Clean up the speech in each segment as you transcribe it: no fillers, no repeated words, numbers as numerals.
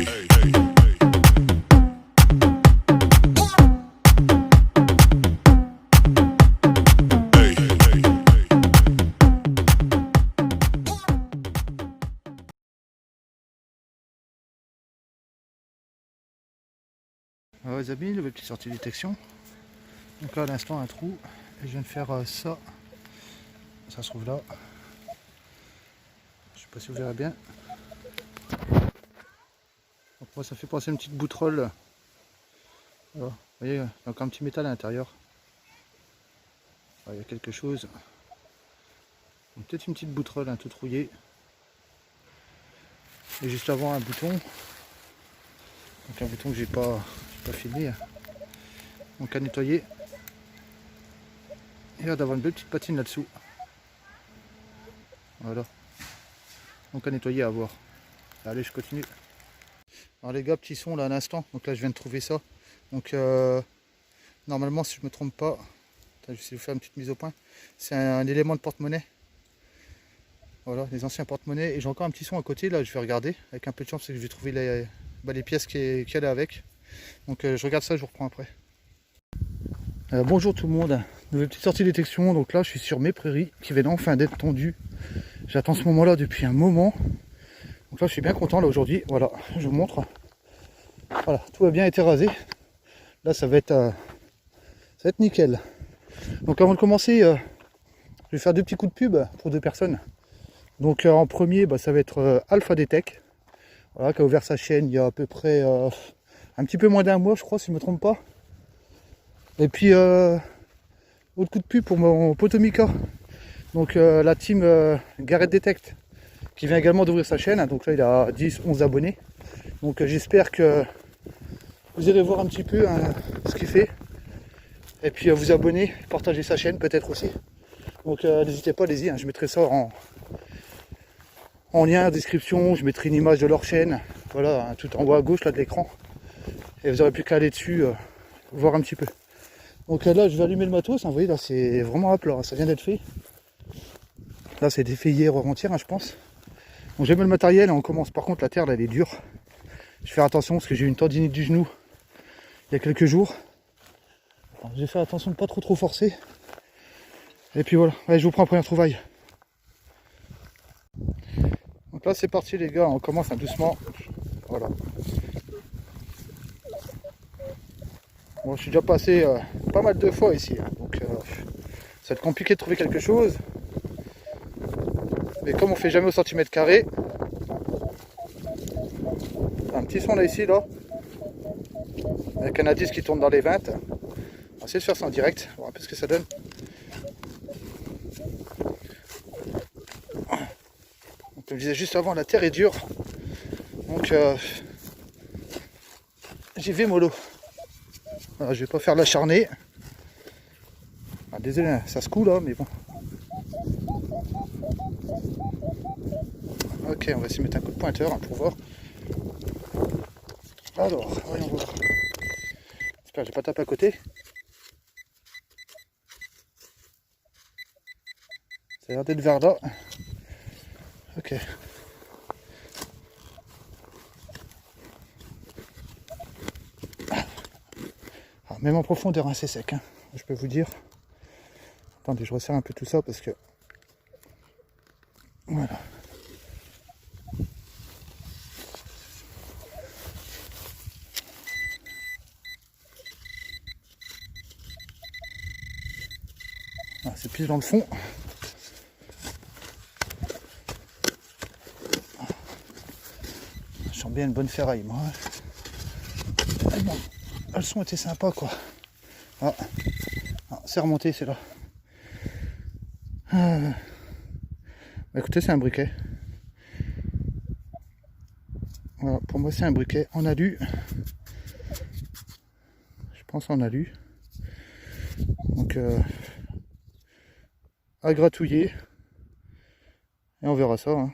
Alors les amis, nouvelle petite sortie de détection. Donc là à l'instant un trou et je viens de faire ça. Ça se trouve là. Je sais pas si vous verrez bien. Donc moi ça fait passer une petite bouterolle. Voilà. Vous voyez, il y a encore un petit métal à l'intérieur. Il y a quelque chose. Peut-être une petite bouterolle un tout trouillée. Et juste avant un bouton. Donc un bouton que j'ai pas filmé. Donc à nettoyer. Et d'avoir une belle petite patine là-dessous. Voilà. Donc à nettoyer, à voir. Allez, je continue. Alors les gars, petit son là à l'instant. Donc là je viens de trouver ça. Donc normalement si je me trompe pas, je vais essayer de vous faire une petite mise au point. C'est un élément de porte-monnaie. Voilà, les anciens porte-monnaie. Et j'ai encore un petit son à côté, là je vais regarder. Avec un peu de chance, c'est que je vais trouver les pièces qui allaient avec. Donc je regarde ça, je vous reprends après. Bonjour tout le monde, nouvelle petite sortie de détection. Donc là je suis sur mes prairies qui viennent enfin d'être tondues. J'attends ce moment là depuis un moment. Donc là je suis bien content là aujourd'hui. Voilà, je vous montre. Voilà, tout a bien été rasé. Là ça va être nickel. Donc avant de commencer, je vais faire deux petits coups de pub pour deux personnes. Donc en premier, ça va être Alpha Detect. Voilà, qui a ouvert sa chaîne il y a à peu près un petit peu moins d'un mois, je crois, si je ne me trompe pas. Et puis autre coup de pub pour mon Potomica. Donc la team Garrett Detect qui vient également d'ouvrir sa chaîne. Donc là il a 10-11 abonnés. Donc j'espère que vous irez voir un petit peu ce qu'il fait. Et puis vous abonner, partager sa chaîne peut-être aussi. Donc n'hésitez pas, allez-y, je mettrai ça en lien, en description, je mettrai une image de leur chaîne. Voilà, tout en haut à gauche là de l'écran. Et vous aurez plus qu'à aller dessus, voir un petit peu. Donc là je vais allumer le matos, vous voyez là c'est vraiment à plat, ça vient d'être fait. Là c'est été fait hier avant-hier je pense. Donc j'ai mis le matériel et on commence. Par contre la terre là elle est dure. Je vais faire attention parce que j'ai eu une tendinite du genou il y a quelques jours. Alors, je vais faire attention de pas trop forcer. Et puis voilà, allez, je vous prends un premier trouvaille. Donc là c'est parti les gars, on commence doucement. Voilà. Bon, je suis déjà passé pas mal de fois ici, donc ça va être compliqué de trouver quelque chose. Mais comme on fait jamais au centimètre carré, un petit son là ici là, avec un indice qui tourne dans les 20. On va essayer de faire ça en direct, on va voir un peu ce que ça donne. Donc, comme je disais juste avant, la terre est dure, donc j'y vais mollo. Alors, je vais pas faire l'acharné. Ah, désolé, ça se coule là, mais bon. Ok, on va essayer de mettre un coup de pointeur pour voir. Alors, voyons voir. J'espère que j'ai pas tapé à côté. Ça a l'air d'être vers là. Ok. Alors, même en profondeur, c'est sec, je peux vous dire. Attendez, je resserre un peu tout ça parce que... Voilà. Ah, c'est pile dans le fond. Je sens bien une bonne ferraille, moi. Et bon, le son était sympa, quoi. Ah, c'est remonté, c'est là. Écoutez, c'est un briquet. Voilà, pour moi, c'est un briquet en alu. Je pense en alu. Donc, à gratouiller. Et on verra ça.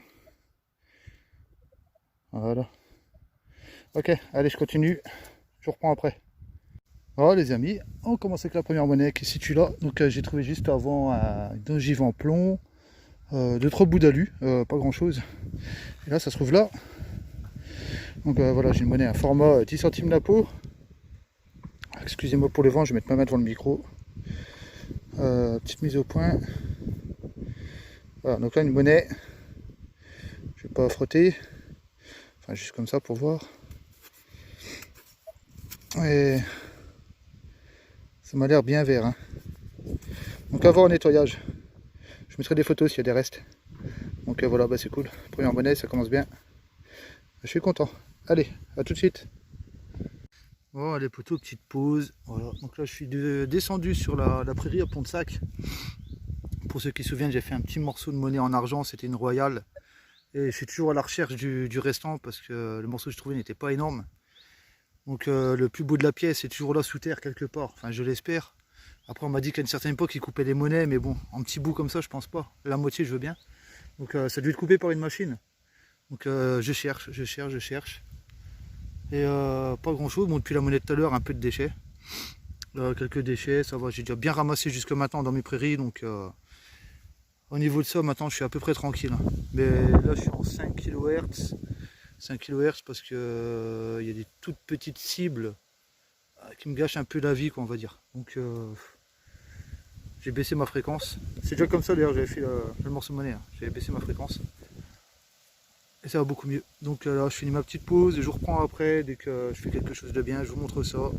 Voilà. Ok, allez, je continue. Je reprends après. Voilà les amis, on commence avec la première monnaie qui se situe là. Donc j'ai trouvé juste avant une ogive en plomb, 2-3 bouts d'alu, pas grand chose. Et là ça se trouve là. Donc voilà, j'ai une monnaie à format 10 centimes la peau. Excusez-moi pour le vent, je vais mettre ma main devant le micro. Petite mise au point. Voilà, donc là une monnaie. Je vais pas frotter. Enfin juste comme ça pour voir. Et ça m'a l'air bien vert. Hein. Donc à voir au nettoyage. Je mettrai des photos s'il y a des restes. Donc voilà, bah, c'est cool. Première monnaie, ça commence bien. Je suis content. Allez, à tout de suite. Bon, les poteaux, petite pause. Voilà. Donc là, je suis descendu sur la prairie à Pont-de-Sac. Pour ceux qui se souviennent, j'ai fait un petit morceau de monnaie en argent. C'était une royale. Et je suis toujours à la recherche du restant parce que le morceau que je trouvais n'était pas énorme. Donc le plus beau de la pièce est toujours là sous terre quelque part. Enfin, je l'espère. Après, on m'a dit qu'à une certaine époque, ils coupaient les monnaies. Mais bon, en petits bouts comme ça, je pense pas. La moitié, je veux bien. Donc ça a dû être coupé par une machine. Donc je cherche. Et pas grand chose. Bon, depuis la monnaie de tout à l'heure, un peu de déchets. Quelques déchets, ça va. J'ai déjà bien ramassé jusque maintenant dans mes prairies. Donc au niveau de ça, maintenant, je suis à peu près tranquille. Hein. Mais là, je suis en 5 kHz. 5 kHz parce que y a des toutes petites cibles qui me gâchent un peu la vie, quoi, on va dire. Donc j'ai baissé ma fréquence. C'est déjà comme ça d'ailleurs, j'avais fait le morceau de monnaie. Hein. J'avais baissé ma fréquence. Et ça va beaucoup mieux. Donc là, je finis ma petite pause et je reprends après. Dès que je fais quelque chose de bien, je vous montre ça.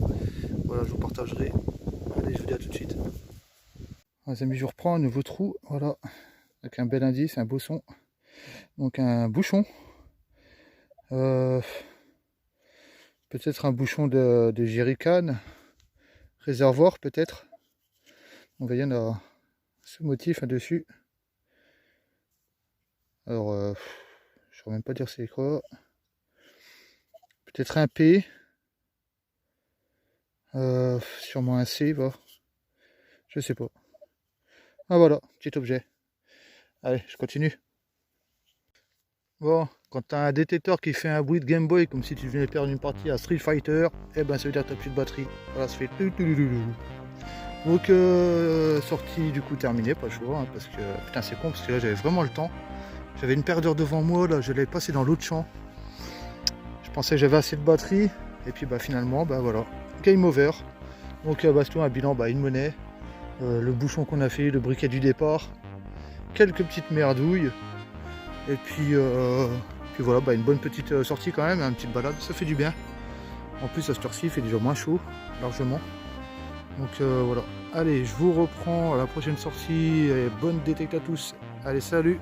Voilà, je vous partagerai. Allez, je vous dis à tout de suite. Les amis, je reprends un nouveau trou. Voilà, avec un bel indice, un beau son. Donc un bouchon. Peut-être un bouchon de jerrycan. Réservoir peut-être. On voit, il y en a ce motif dessus. Alors, je ne saurais même pas dire c'est quoi. Peut-être un P. Sûrement un C, va. Je sais pas. Ah voilà, petit objet. Allez, je continue. Bon, quand tu as un détecteur qui fait un bruit de Game Boy comme si tu venais perdre une partie à Street Fighter, eh ben ça veut dire que tu n'as plus de batterie. Voilà, ça fait tout. Donc sortie du coup terminée, pas le choix, hein, parce que putain c'est con parce que là j'avais vraiment le temps. J'avais une paire d'heures devant moi, là je l'avais passé dans l'autre champ. Je pensais que j'avais assez de batterie, et puis bah finalement, bah voilà, game over. Donc baston, un bilan, bah une monnaie, le bouchon qu'on a fait, le briquet du départ, quelques petites merdouilles, et puis voilà, bah une bonne petite sortie quand même, une petite balade, ça fait du bien. En plus à cette heure-ci, il fait déjà moins chaud, largement. Donc voilà, allez, je vous reprends à la prochaine sortie, et bonne détecte à tous. Allez, salut!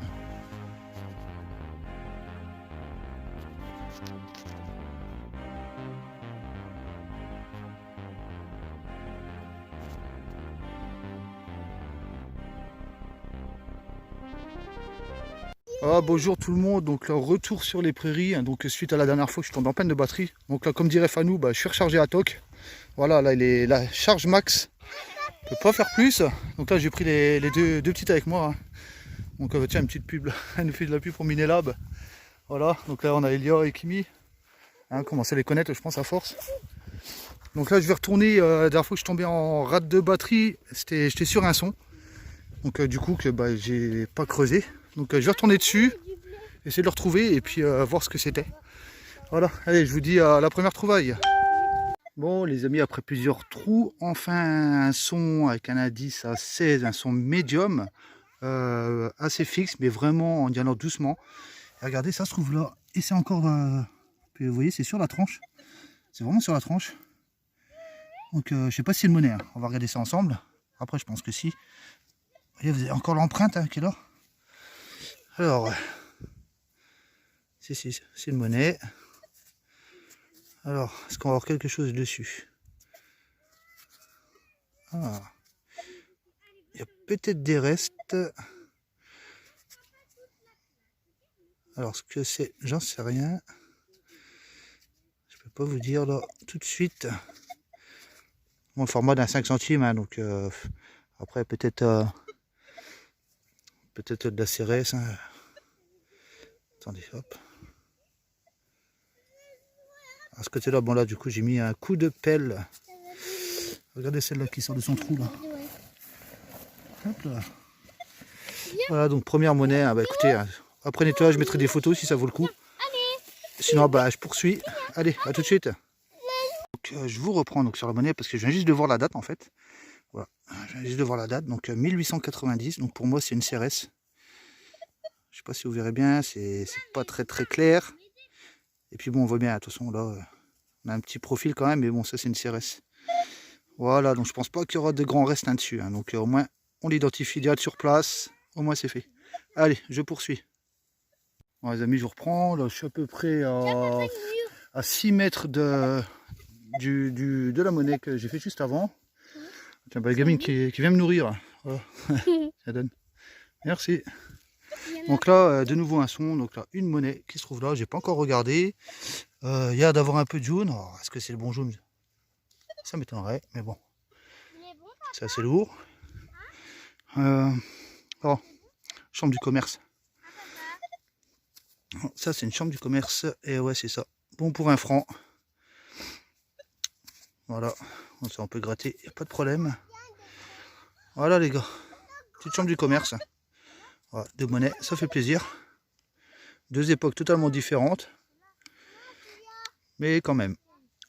Ah, bonjour tout le monde, donc là retour sur les prairies, hein, donc suite à la dernière fois que je tombe en panne de batterie. Donc là comme dirait Fanou, bah, je suis rechargé à toc. Voilà, là il est la charge max, je peux pas faire plus. Donc là j'ai pris les deux petites avec moi. Hein. Donc tiens, une petite pub, elle nous fait de la pub pour Minelab. Voilà, donc là on a Elia et Kimi. Hein, commencez à les connaître je pense à force. Donc là je vais retourner, la dernière fois que je tombais en rate de batterie, j'étais sur un son. Donc du coup que bah, j'ai pas creusé. Donc je vais retourner dessus, essayer de le retrouver et puis voir ce que c'était. Voilà, allez, je vous dis à la première trouvaille. Bon les amis, après plusieurs trous, enfin un son avec un indice à 16, un son médium, assez fixe, mais vraiment en y allant doucement. Et regardez, ça se trouve là, et c'est encore, vous voyez, c'est sur la tranche. C'est vraiment sur la tranche. Donc je sais pas si c'est une monnaie, hein. On va regarder ça ensemble. Après je pense que si. Vous voyez, vous avez encore l'empreinte hein, qui est là. Alors, c'est une monnaie. Alors, est-ce qu'on va avoir quelque chose dessus? Ah, il y a peut-être des restes. Alors, ce que c'est, j'en sais rien. Je peux pas vous dire là tout de suite. Bon, le format d'un 5 centimes, hein, donc après peut-être de la CRS. Hein. Attendez, hop. À ce côté-là, bon là, du coup, j'ai mis un coup de pelle. Regardez celle-là qui sort de son trou là. Hop là. Voilà, donc première monnaie. Ah, bah écoutez, après nettoyage, je mettrai des photos si ça vaut le coup. Sinon, bah, je poursuis. Allez, à tout de suite. Donc, je vous reprends donc, sur la monnaie parce que je viens juste de voir la date en fait. Voilà, je viens juste de voir la date. Donc, 1890. Donc, pour moi, c'est une CRS. Je sais pas si vous verrez bien, c'est pas très clair. Et puis bon, on voit bien, attention, là, on a un petit profil quand même, mais bon, ça c'est une CRS. Voilà, donc je pense pas qu'il y aura de grands restes dessus. Hein. Donc au moins, on l'identifie direct sur place. Au moins, c'est fait. Allez, je poursuis. Bon, les amis, je reprends. Là, je suis à peu près à 6 mètres de la monnaie que j'ai fait juste avant. Tiens, bah, la gamine qui vient me nourrir. Voilà. Ça donne. Merci. Donc là, de nouveau un son. Donc là, une monnaie qui se trouve là. J'ai pas encore regardé. Il y a d'avoir un peu de jaune. Est-ce que c'est le bon jaune? Ça m'étonnerait, mais bon. C'est assez lourd. Oh, chambre du commerce. Ça, c'est une chambre du commerce. Et ouais, c'est ça. Bon pour 1 franc. Voilà. Ça, on peut gratter. Il n'y a pas de problème. Voilà, les gars. Petite chambre du commerce. Voilà, de monnaie. Ça fait plaisir. 2 époques totalement différentes. Mais quand même.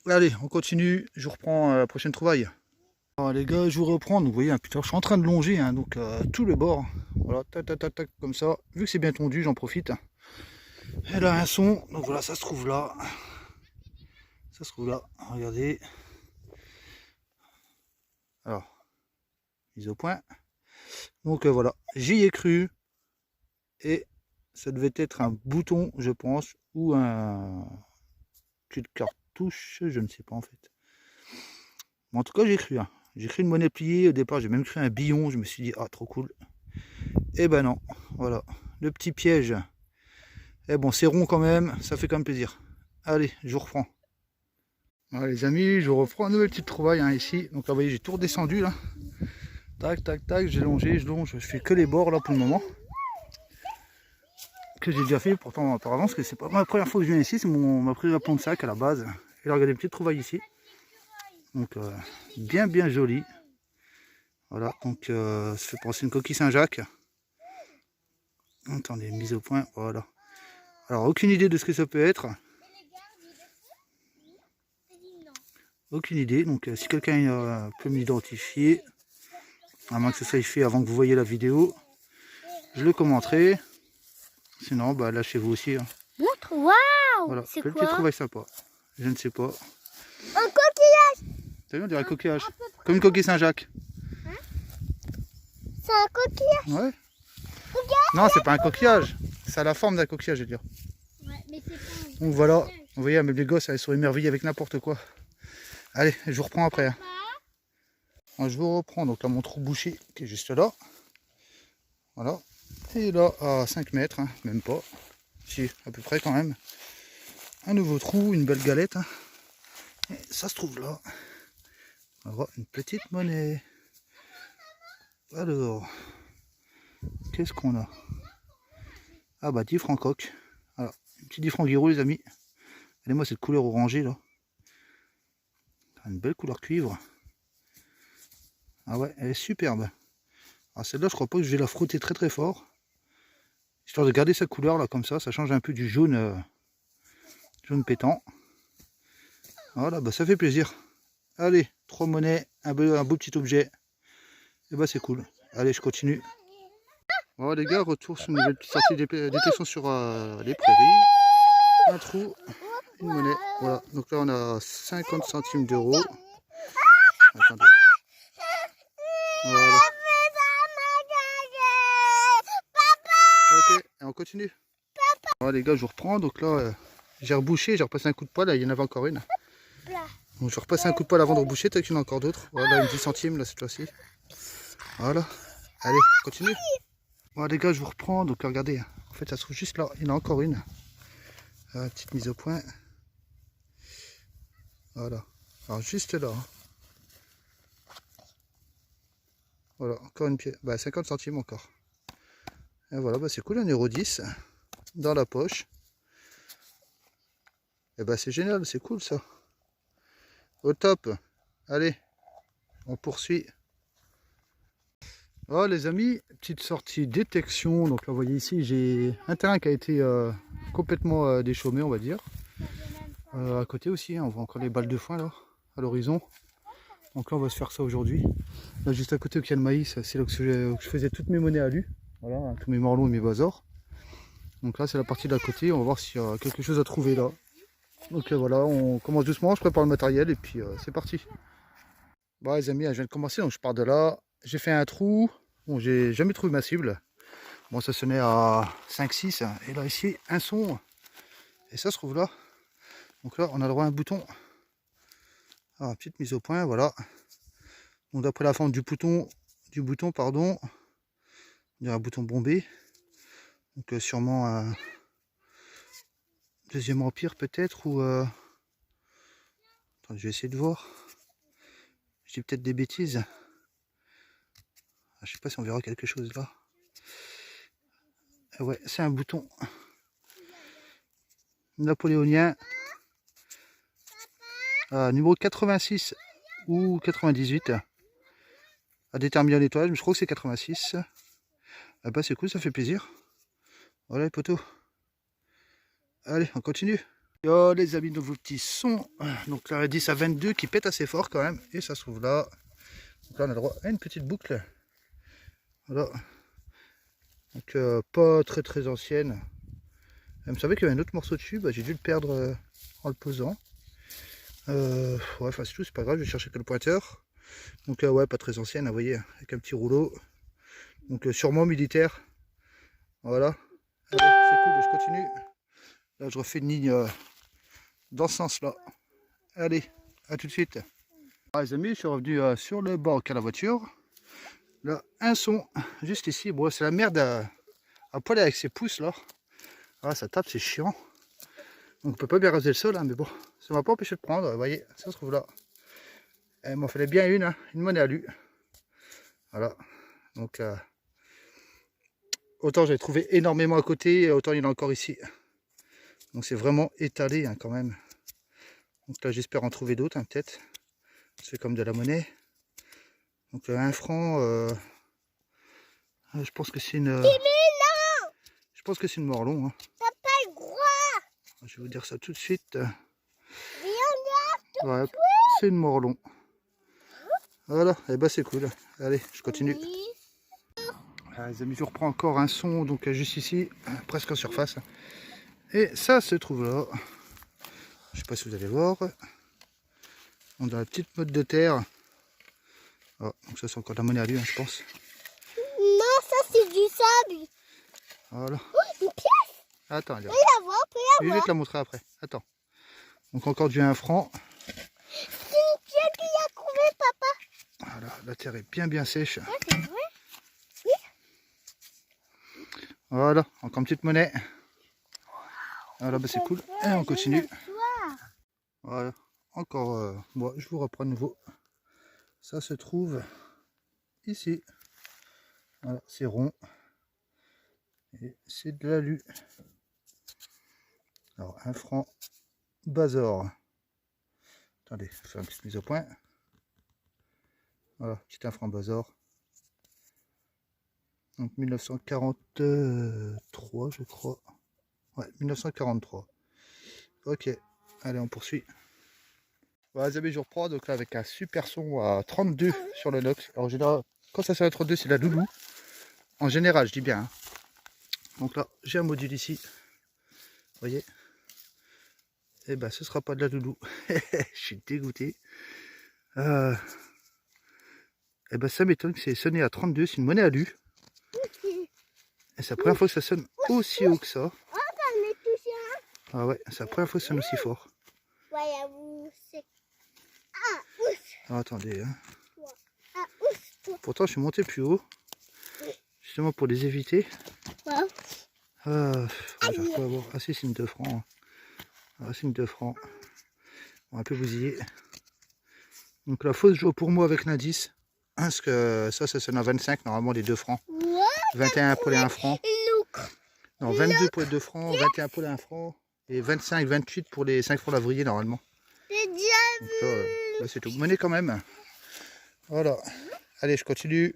Allez, on continue. Je vous reprends la prochaine trouvaille. Alors, les gars, je vous reprends. Donc, vous voyez, putain, je suis en train de longer hein, donc tout le bord. Voilà, tac, tac, tac, tac, comme ça. Vu que c'est bien tondu, j'en profite. Elle a un son. Donc voilà, ça se trouve là. Ça se trouve là. Regardez. Alors, mise au point. Donc voilà, j'y ai cru. Et ça devait être un bouton, je pense, ou un cul de cartouche, je ne sais pas en fait. Mais en tout cas, j'ai cru. Hein. J'ai cru une monnaie pliée. Au départ, j'ai même cru un billon. Je me suis dit, ah, trop cool. Et ben non, voilà, le petit piège. Et bon, c'est rond quand même, ça fait quand même plaisir. Allez, je vous reprends. Voilà les amis, je reprends une nouvelle petite trouvaille hein, ici. Donc là, vous voyez, j'ai tout redescendu là. Tac, tac, tac, j'ai longé, je longe, je fais que les bords là pour le moment. Que j'ai déjà fait pourtant auparavant, parce que c'est pas ma première fois que je viens ici, c'est ma première plomb de sac à la base. Et là, regardez une petite trouvaille ici. Donc bien joli. Voilà, donc ça fait penser une coquille Saint-Jacques. Attendez, mise au point, voilà. Alors, aucune idée de ce que ça peut être. Aucune idée, donc si quelqu'un peut m'identifier, à moins que ça soit fait avant que vous voyez la vidéo, je le commenterai. Sinon, bah lâchez-vous aussi. Hein. Montre, waouh! Voilà, C'est quel quoi? petit trouvaille sympa. Je ne sais pas. Un coquillage! T'as vu, on dirait un coquillage. Comme une coquille Saint-Jacques. Hein? C'est un coquillage? Ouais. Regarde, non, c'est pas un coquillage. Ça a la forme d'un coquillage, je veux dire. Ouais, mais c'est pas un... Donc voilà, vous voyez, même les gosses, elles sont émerveillées avec n'importe quoi. Allez, je vous reprends après. Hein. Alors, je vous reprends donc à mon trou bouché qui est juste là. Voilà. Et là, à 5 mètres, hein, même pas. Si, à peu près quand même. Un nouveau trou, une belle galette. Hein. Et ça se trouve là. On va voir une petite monnaie. Alors, qu'est-ce qu'on a? Ah bah 10 francs coq. Alors, un petit 10 francs Guiraud les amis. Regardez-moi cette couleur orangée là. Une belle couleur cuivre. Ah ouais, elle est superbe. Alors celle-là, je crois pas que je vais la frotter très fort. Histoire de garder sa couleur là comme ça change un peu du jaune, jaune pétant. Voilà, bah ça fait plaisir. Allez, 3 monnaies, un beau petit objet. Et bah c'est cool. Allez, je continue. Voilà les gars, retour sur une nouvelle petite sortie détection sur les prairies. Un trou, une monnaie. Voilà, donc là on a 50 centimes d'euros. Attendez. Voilà. Ok, et on continue. Voilà les gars, je vous reprends. Donc là, j'ai rebouché, j'ai repassé un coup de poêle. Là, il y en avait encore une. Donc je repasse un coup de poêle avant de reboucher, peut-être qu'il y en a encore d'autres. Voilà, une 10 centimes là cette fois-ci. Voilà. Allez, continue. Voilà les gars, je vous reprends. Donc regardez, en fait ça se trouve juste là. Il y en a encore une. Petite mise au point. Voilà. Alors juste là. Voilà, encore une pièce. Bah 50 centimes encore. Et voilà, bah c'est cool, 1,10 € dans la poche. Et bah c'est génial, c'est cool ça. Au top. Allez, on poursuit. Voilà les amis, petite sortie détection. Donc là vous voyez ici, j'ai un terrain qui a été complètement déchaumé on va dire. À côté aussi, hein, on voit encore les balles de foin là, à l'horizon. Donc là on va se faire ça aujourd'hui. Là juste à côté où il y a le maïs, c'est là que je faisais toutes mes monnaies à lu. Voilà, hein, tous mes morlons et mes bazars. Donc là c'est la partie d'à côté, on va voir s'il y a quelque chose à trouver là. Donc voilà, on commence doucement, je prépare le matériel et puis c'est parti. Bon les amis, je viens de commencer, donc je pars de là. J'ai fait un trou, bon j'ai jamais trouvé ma cible. Bon ça sonnait à 5-6 et là ici un son. Et ça se trouve là. Donc là on a le droit à un bouton. Ah, petite mise au point, voilà. Donc d'après la forme du bouton, pardon, il y a un bouton bombé. Donc sûrement un deuxième empire peut-être ou attends, je vais essayer de voir. Je dis peut-être des bêtises. Je sais pas si on verra quelque chose là. Ouais, c'est un bouton napoléonien. Numéro 86 ou 98. À déterminer l'étoile, je crois que c'est 86. Ah bah c'est cool, ça fait plaisir. Voilà les poteaux. Allez, on continue. Yo les amis, de vos petits sons. Donc là, 10 à 22 qui pète assez fort quand même. Et ça se trouve là. Donc là, on a le droit à une petite boucle. Voilà. Donc pas très ancienne. Vous savez qu'il y avait un autre morceau dessus. Bah, j'ai dû le perdre en le posant. Ouais, enfin c'est tout, c'est pas grave, je vais chercher que le pointeur. Donc ouais, pas très ancienne, vous voyez, avec un petit rouleau. Donc sûrement militaire. Voilà. Allez, c'est cool, je continue. Là, je refais une ligne dans ce sens-là. Allez, à tout de suite. Ah, les amis, je suis revenu sur le banc à la voiture. Là, un son, juste ici. Bon, c'est la merde à poiler avec ses pouces, là. Ah, ça tape, c'est chiant. Donc, on peut pas bien raser le sol, hein, mais bon, ça m'a pas empêché de prendre. Vous voyez, ça se trouve là. Il m'en fallait bien une monnaie à lu. Voilà. Donc, autant j'ai trouvé énormément à côté, autant il y en a encore ici. Donc c'est vraiment étalé hein, quand même. Donc là j'espère en trouver d'autres hein, peut-être. C'est comme de la monnaie. Donc 1 franc, je pense que c'est une... Je pense que c'est une morlon. Hein. Papa le droit. Je vais vous dire ça tout de suite. Ouais, c'est une morlon. Voilà, et bah c'est cool. Allez, je continue. Les amis, je reprends encore un son, donc juste ici, presque en surface. Et ça se trouve là. Je sais pas si vous allez voir. On est dans la petite motte de terre. Oh, donc ça c'est encore de la monnaie à lui, hein, je pense. Non, ça c'est du sable. Voilà. Oh, une pièce. Attends, allez. On peut la voir, on peut Je la vais voir. te la montrer après. Attends. Donc encore du 1 franc. C'est une pièce qu'il a trouvé, papa. Voilà, la terre est bien sèche. Ouais, c'est vrai. Voilà, encore une petite monnaie. Voilà, bah c'est cool. Et on continue. Voilà, encore, moi je vous reprends de nouveau. Ça se trouve ici. Voilà, c'est rond. Et c'est de l'alu. Alors, 1 franc Bazor. Attendez, je vais faire une petite mise au point. Voilà, petit 1 franc Bazor. Donc 1943, je crois. Ouais, 1943. Ok, allez, on poursuit. Voilà, les amis, je reprends donc là avec un super son à 32 sur le Nox. Alors, en général, quand ça sert à 32, c'est la loulou. En général, je dis bien. Hein. Donc là, j'ai un module ici. Vous voyez? Et ben, ce sera pas de la loulou. Je suis dégoûté. Et ben, ça m'étonne que c'est sonné à 32. C'est une monnaie à lu. Et c'est la première fois que ça sonne aussi haut que ça. Ah ouais, c'est la première fois que ça sonne aussi fort. Alors, attendez. Hein. Pourtant, je suis monté plus haut. Justement pour les éviter. J'arrive pas à voir. Ah si, c'est une 2 francs. Hein. Ah, c'est une 2 francs. On va un peu bousiller. Donc la fausse joue pour moi avec l'indice. Parce que ça sonne à 25 normalement les 2 francs. 21 pour les 1 franc. Non, 22 pour les 2 francs, 21 pour les 1 franc. Et 25, 28 pour les 5 francs lavrier normalement. Donc là c'est tout. Monnaie quand même. Voilà. Allez, je continue.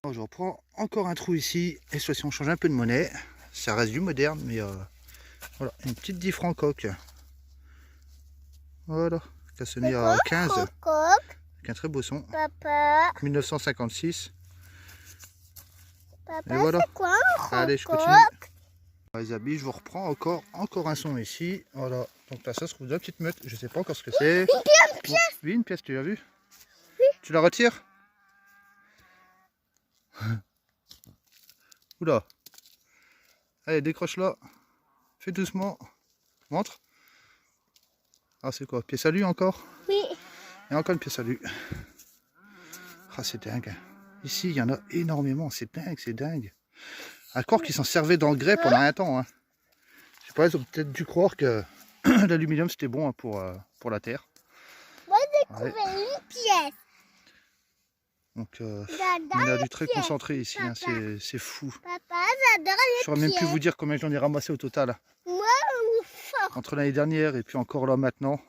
Je reprends encore un trou ici. Et cette fois-ci on change un peu de monnaie. Ça reste du moderne, mais voilà. Une petite 10 francs coque. Voilà, cassonné à 15, Coq. avec un très beau son. Papa. 1956. Papa, Et voilà. c'est quoi un Allez, je coq? continue. Les habits, je vous reprends encore un son ici. Voilà, donc là, ça se trouve de la petite meute. Je sais pas encore ce que c'est. Une pièce. Oui, une pièce, tu l'as vu? Tu la retires? Oula. Allez, décroche-la. Fais doucement. Montre. Ah, c'est quoi? Pièce à lui encore? Oui. Et encore une pièce à lui. Ah, c'est dingue. Ici, il y en a énormément. C'est dingue, c'est dingue. À croire qu'ils s'en servaient dans le grès pendant un temps. Hein. Je sais pas, ils ont peut-être dû croire que l'aluminium c'était bon hein, pour la terre. Moi, j'ai Ouais. trouvé une pièce. Donc, J'adore on a les du très pièces. concentré ici. Hein, Papa. c'est fou. Papa, j'adore Je les saurais même plus pièces. vous dire combien j'en ai ramassé au total. Moi, fort. Entre l'année dernière et puis encore là maintenant.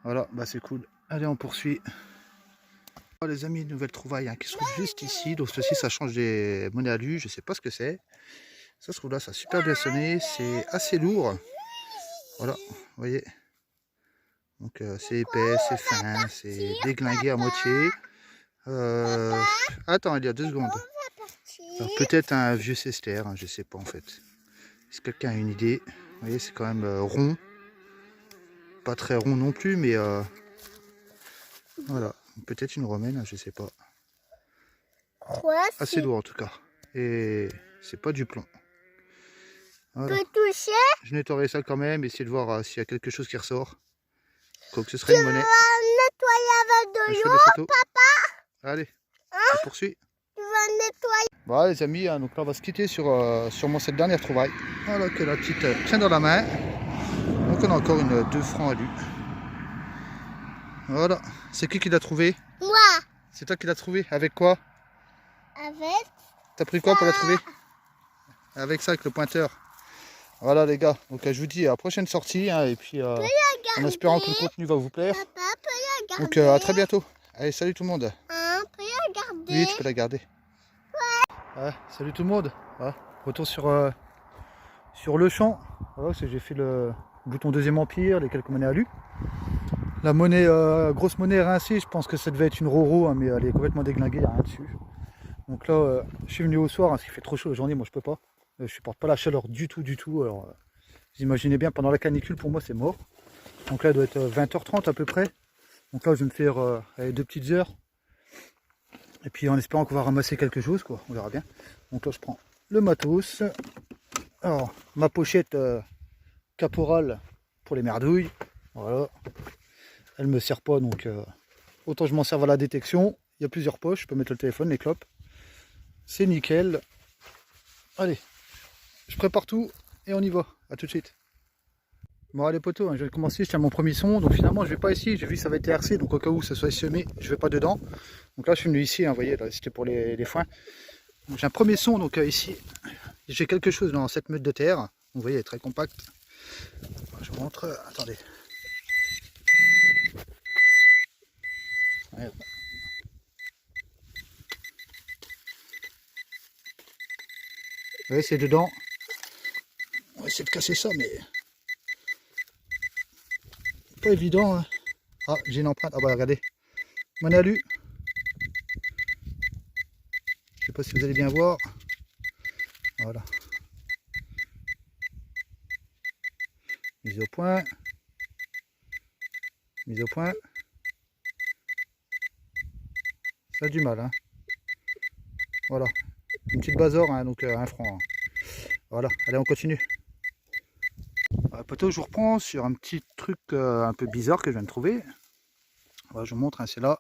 Voilà, bah c'est cool. Allez, on poursuit. Oh, les amis, nouvelle trouvaille hein, qui se trouve juste ici. Donc ceci, ça change des monnaies alu. Je sais pas ce que c'est. Ça se trouve là, ça a super bien sonné. C'est assez lourd. Voilà, vous voyez. Donc c'est épais, c'est fin, c'est déglingué à moitié. Attends, il y a 2 secondes. Peut-être un vieux cester, hein, je sais pas en fait. Si quelqu'un a une idée, vous voyez, c'est quand même rond. Pas très rond non plus, mais voilà. Peut-être une romaine, je sais pas. Quoi, Assez lourd en tout cas. Et c'est pas du plomb. Voilà. peux toucher? Je nettoierai ça quand même, essayer de voir s'il y a quelque chose qui ressort. Quoi que ce serait une monnaie. Nettoyer avec de Je fais l'eau, des photos. papa. Allez, Hein? on poursuit. Tu vas nettoyer. Voilà les amis, hein, donc là on va se quitter sur cette dernière trouvaille. Voilà que la petite tient dans la main. Donc on a encore une 2 francs à lui. Voilà, c'est qui l'a trouvé? Moi, C'est toi qui l'as trouvé? Avec quoi? avec T'as pris quoi pour la trouver? Avec ça, avec le pointeur. Voilà les gars, donc je vous dis à la prochaine sortie hein, et puis en espérant que le contenu va vous plaire. papa, peut la garder. Donc à très bientôt. Allez, salut tout le monde. Hein, peut la garder. Oui, tu peux la garder. Ouais, salut tout le monde. Voilà, retour sur le champ. Voilà, j'ai fait le bouton deuxième empire, les quelques monnaies alu. La monnaie, grosse monnaie rincée, je pense que ça devait être une Roro, hein, mais elle est complètement déglinguée, il n'y a rien dessus. Donc là, je suis venu au soir, hein, parce qu'il fait trop chaud la journée, moi je peux pas. Je supporte pas la chaleur du tout. Alors, vous imaginez bien, pendant la canicule, pour moi c'est mort. Donc là, il doit être 20h30 à peu près. Donc là, je vais me faire 2 petites heures. Et puis en espérant qu'on va ramasser quelque chose, quoi, on verra bien. Donc là, je prends le matos. Alors, ma pochette caporale pour les merdouilles. Voilà. Elle me sert pas, donc autant je m'en sers à la détection. Il y a plusieurs poches, je peux mettre le téléphone, les clopes. C'est nickel. Allez, je prépare tout et on y va. À tout de suite. Bon allez potos, hein, je vais commencer, je tiens mon premier son. Donc finalement je vais pas ici, j'ai vu ça va être RC, donc au cas où ça soit semé, je vais pas dedans. Donc là je suis venu ici, hein, vous voyez, c'était pour les foins. J'ai un premier son, donc ici, j'ai quelque chose dans cette meute de terre. Vous voyez, elle est très compacte. Je vous montre, attendez. Ouais. Vous voyez, c'est dedans. On va essayer de casser ça, mais pas évident. Hein. Ah, j'ai une empreinte. Ah bah regardez. Monnaie alu. Je sais pas si vous allez bien voir. Voilà. Mise au point. Mise au point. Ça a du mal. Hein. Voilà. Une petite basor, hein, donc 1 franc. Hein. Voilà. Allez, on continue. Poteau, je vous reprends sur un petit truc un peu bizarre que je viens de trouver. Voilà, je vous montre, hein, c'est là.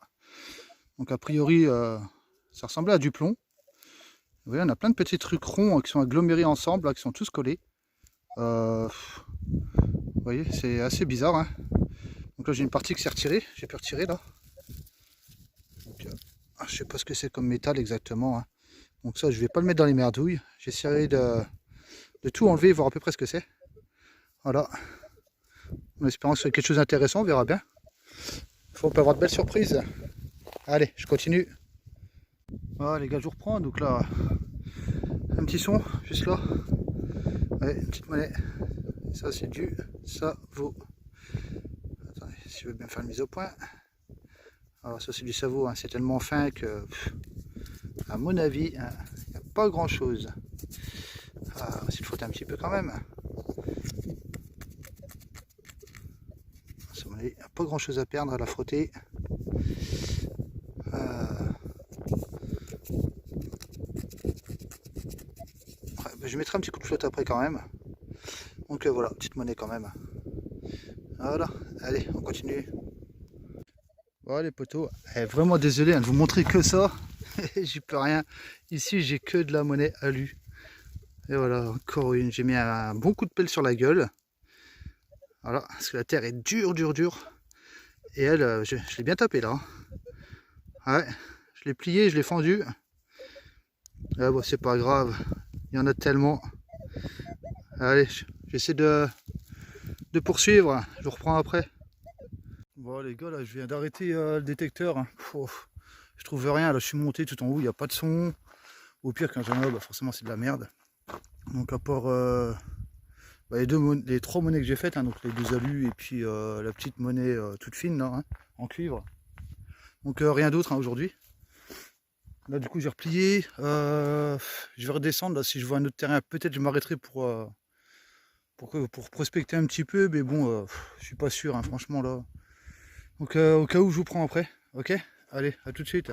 Donc a priori, ça ressemblait à du plomb. Vous voyez, on a plein de petits trucs ronds hein, qui sont agglomérés ensemble, là, qui sont tous collés. Vous voyez, c'est assez bizarre. Hein. Donc là, j'ai une partie qui s'est retirée. J'ai pu retirer là. Donc, je sais pas ce que c'est comme métal exactement. Hein. Donc ça, je vais pas le mettre dans les merdouilles. J'essaierai de tout enlever, voir à peu près ce que c'est. Voilà. En espérant que c'est quelque chose d'intéressant, on verra bien. On peut avoir de belles surprises. Allez, je continue. Voilà les gars, je vous reprends. Donc là, un petit son, juste là. Ouais, une petite monnaie. Ça c'est du, ça vaut. si je veux bien faire une mise au point. Alors ça c'est du Savo, hein. C'est tellement fin que, à mon avis, hein, il n'y a pas grand chose. Ah, on va essayer de frotter un petit peu quand même. Il n'y a pas grand chose à perdre à la frotter. Je mettrai un petit coup de flotte après quand même. Donc voilà, petite monnaie quand même. Voilà, allez, on continue. Bon les potos, vraiment désolé hein, de vous montrer que ça. J'y peux rien. Ici j'ai que de la monnaie alu. Et voilà, encore une. J'ai mis un bon coup de pelle sur la gueule. Voilà, parce que la terre est dure, dure, dure. Et elle, je l'ai bien tapé là. Ouais, je l'ai plié, je l'ai fendu. Ah bon, c'est pas grave, il y en a tellement. Allez, j'essaie de poursuivre, je vous reprends après. Bon les gars, là je viens d'arrêter le détecteur. Hein. Je trouve rien, là je suis monté tout en haut, il n'y a pas de son. Au pire quand j'en ai, bah, forcément c'est de la merde. Donc à part bah, les trois monnaies que j'ai faites, hein, donc les deux alus et puis la petite monnaie toute fine là, hein, en cuivre. Donc rien d'autre hein, aujourd'hui. Là du coup j'ai replié, je vais redescendre, là si je vois un autre terrain peut-être je m'arrêterai pour prospecter un petit peu, mais bon je suis pas sûr hein, franchement là. Donc au cas où je vous prends après, ok? Allez, à tout de suite.